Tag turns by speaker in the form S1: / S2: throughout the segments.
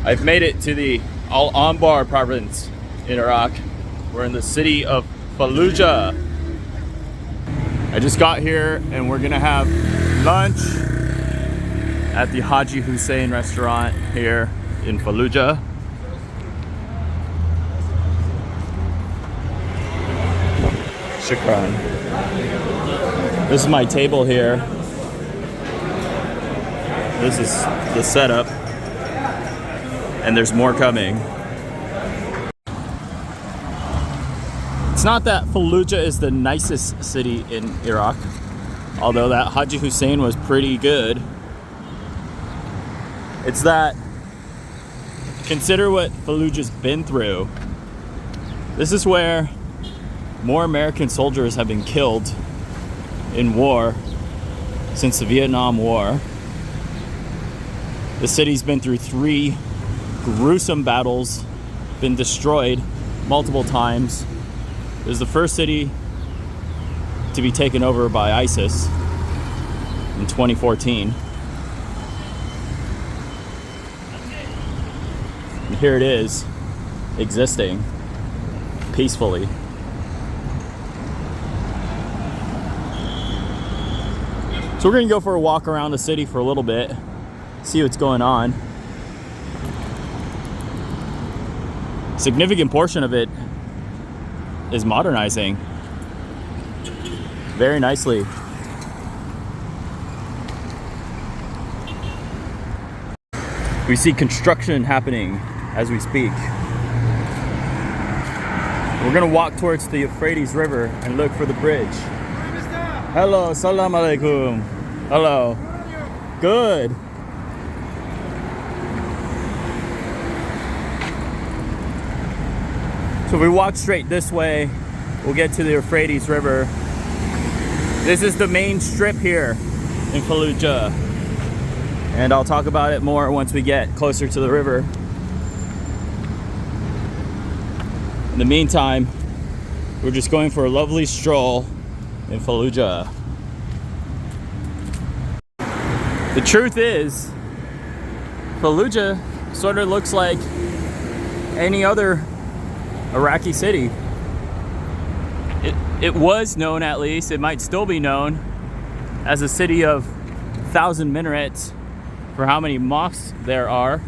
S1: I've made it to the Al-Anbar province in Iraq. We're in the city of Fallujah. I just got here and we're gonna have lunch at the Haji Hussein restaurant here in Fallujah. Shukran. This is my table here. This is the setup. And there's more coming. It's not that Fallujah is the nicest city in Iraq, although that Haji Hussein was pretty good. It's that, consider what Fallujah's been through. This is where more American soldiers have been killed in war since the Vietnam War. The city's been through 3 gruesome battles, been destroyed multiple times. It was the first city to be taken over by ISIS in 2014. And here it is, existing peacefully. So we're gonna go for a walk around the city for a little bit, see what's going on. Significant portion of it is modernizing very nicely. We see construction happening as we speak. We're gonna walk towards the Euphrates River and look for the bridge. Hello, salam alaikum. Hello. Good. So if we walk straight this way, we'll get to the Euphrates River. This is the main strip here in Fallujah. And I'll talk about it more once we get closer to the river. In the meantime, we're just going for a lovely stroll in Fallujah. The truth is, Fallujah sort of looks like any other Iraqi city. It was known, at least, it might still be known, as a city of 1,000 minarets for how many mosques there are.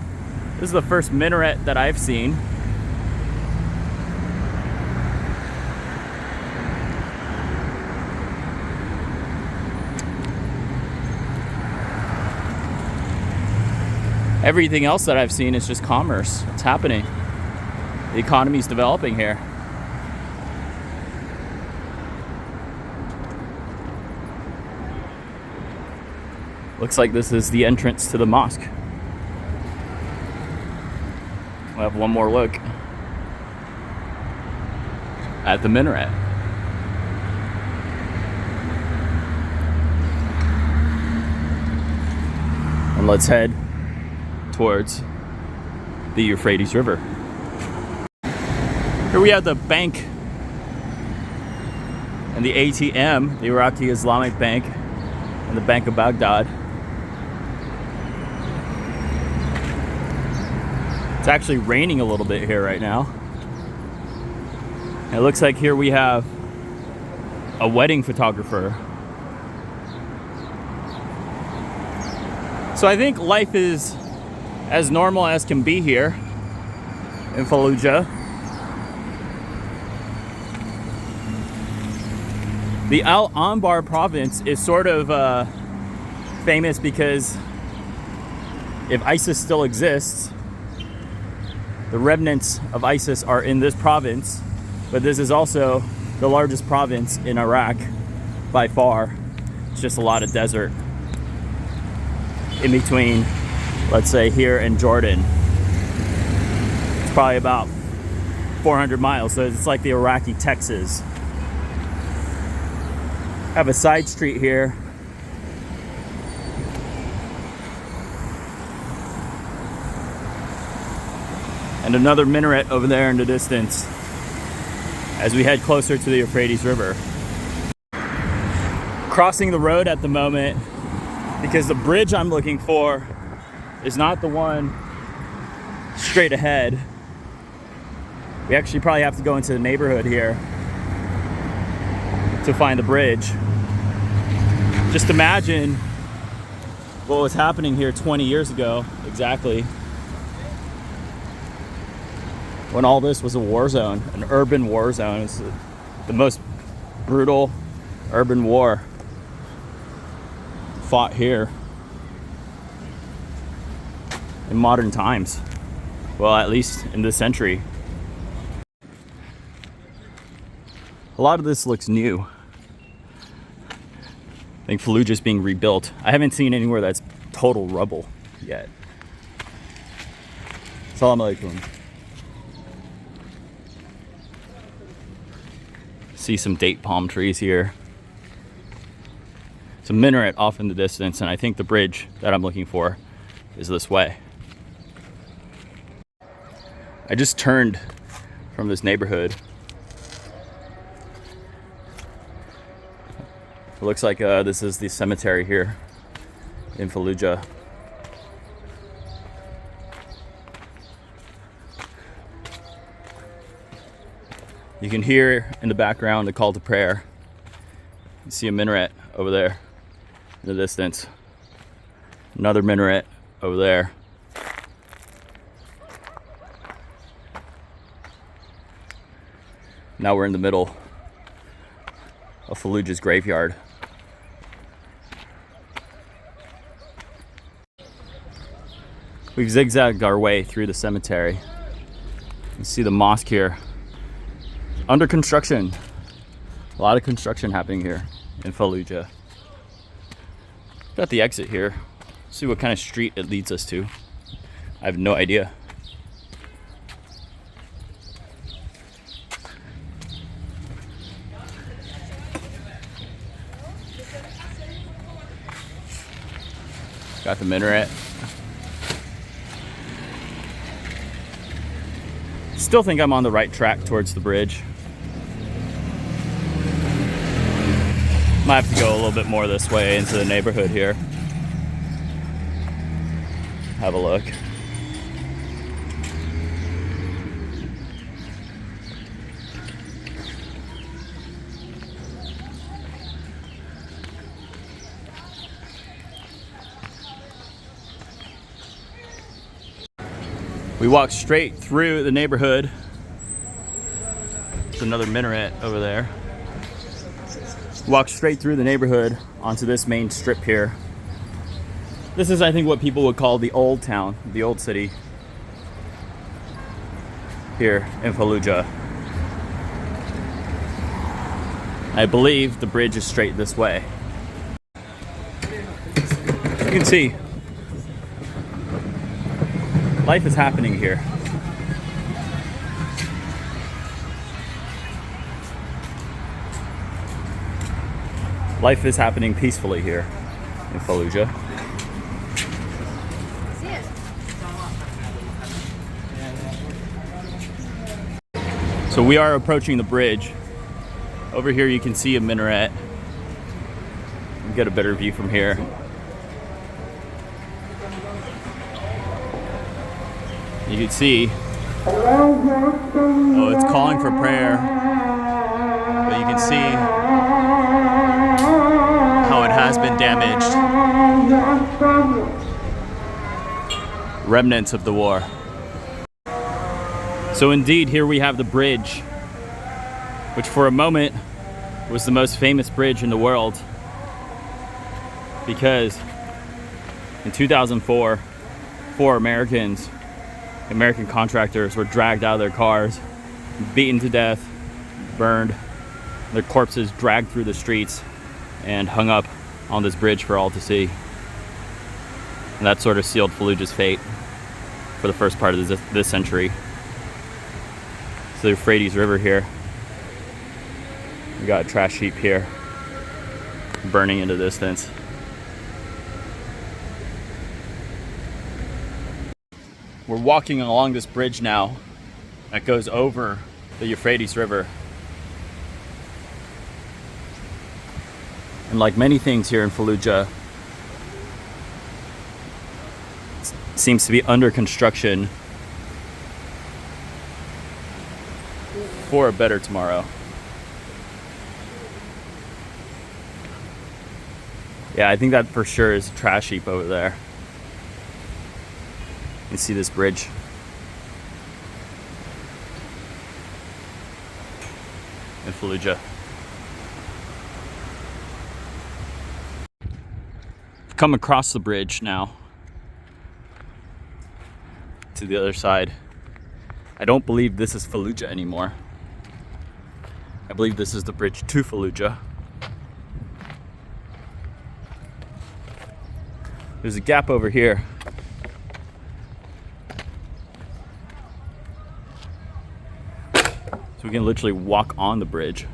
S1: This is the first minaret that I've seen. Everything else that I've seen is just commerce. It's happening. The economy is developing here. Looks like this is the entrance to the mosque. We'll have one more look at the minaret. And let's head towards the Euphrates River. Here we have the bank and the ATM, the Iraqi Islamic Bank and the Bank of Baghdad. It's actually raining a little bit here right now. It looks like here we have a wedding photographer. So I think life is as normal as can be here in Fallujah. The Al-Anbar province is sort of famous because if ISIS still exists, the remnants of ISIS are in this province, but this is also the largest province in Iraq by far. It's just a lot of desert in between, let's say, here and Jordan. It's probably about 400 miles, so it's like the Iraqi Texas. Have a side street here. And another minaret over there in the distance as we head closer to the Euphrates River. Crossing the road at the moment because the bridge I'm looking for is not the one straight ahead. We actually probably have to go into the neighborhood here to find the bridge. Just imagine what was happening here 20 years ago, exactly, when all this was a war zone, an urban war zone. It's the most brutal urban war fought here in modern times. Well, at least in this century. A lot of this looks new. I think Fallujah is being rebuilt. I haven't seen anywhere that's total rubble yet. Assalamu alaikum. See some date palm trees here. It's a minaret off in the distance, and I think the bridge that I'm looking for is this way. I just turned from this neighborhood. It looks like this is the cemetery here in Fallujah. You can hear in the background the call to prayer. You see a minaret over there in the distance. Another minaret over there. Now we're in the middle of Fallujah's graveyard. We've zigzagged our way through the cemetery. You see the mosque here. Under construction. A lot of construction happening here in Fallujah. Got the exit here. See what kind of street it leads us to. I have no idea. Got the minaret. Still think I'm on the right track towards the bridge. Might have to go a little bit more this way into the neighborhood here. Have a look. We walked straight through the neighborhood. There's another minaret over there. Walked straight through the neighborhood onto this main strip here. This is, I think, what people would call the old town, the old city here in Fallujah. I believe the bridge is straight this way. You can see life is happening here. Life is happening peacefully here in Fallujah. So we are approaching the bridge. Over here you can see a minaret. Get a better view from here. You can see, oh, it's calling for prayer, but you can see how it has been damaged. Remnants of the war. So indeed, here we have the bridge, which for a moment was the most famous bridge in the world, because in 2004, 4 American contractors were dragged out of their cars, beaten to death, burned, their corpses dragged through the streets and hung up on this bridge for all to see. And that sort of sealed Fallujah's fate for the first part of this century. So the Euphrates River here. We got a trash heap here, burning into the distance. We're walking along this bridge now that goes over the Euphrates River. And like many things here in Fallujah, it seems to be under construction for a better tomorrow. Yeah, I think that for sure is a trash heap over there. You see this bridge. In Fallujah. Come across the bridge now to the other side. I don't believe this is Fallujah anymore. I believe this is the bridge to Fallujah. There's a gap over here. So we can literally walk on the bridge.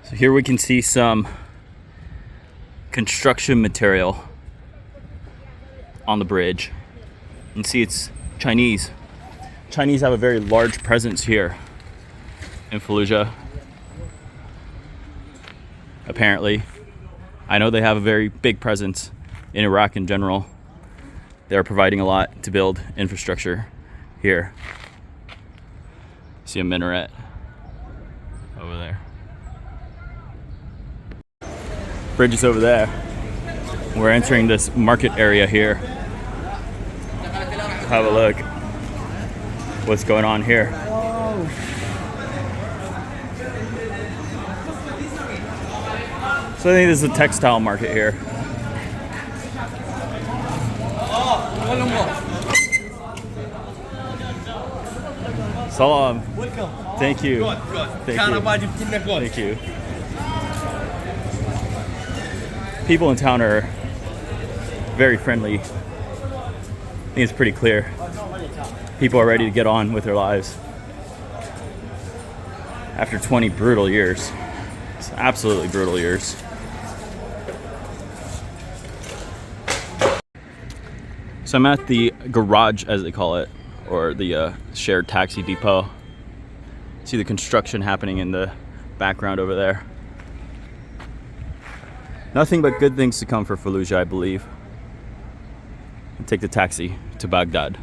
S1: So here we can see some construction material on the bridge. You can see it's Chinese. Chinese have a very large presence here in Fallujah. Apparently. I know they have a very big presence in Iraq in general. They're providing a lot to build infrastructure here. See a minaret over there. Bridge is over there. We're entering this market area here. Have a look. What's going on here? So I think this is a textile market here. Salam.
S2: Welcome.
S1: Thank you.
S2: Good.
S1: Thank you. People in town are very friendly. I think it's pretty clear. People are ready to get on with their lives. After 20 brutal years. It's absolutely brutal years. So I'm at the garage, as they call it, or the shared taxi depot. See the construction happening in the background over there. Nothing but good things to come for Fallujah, I believe. Take the taxi to Baghdad.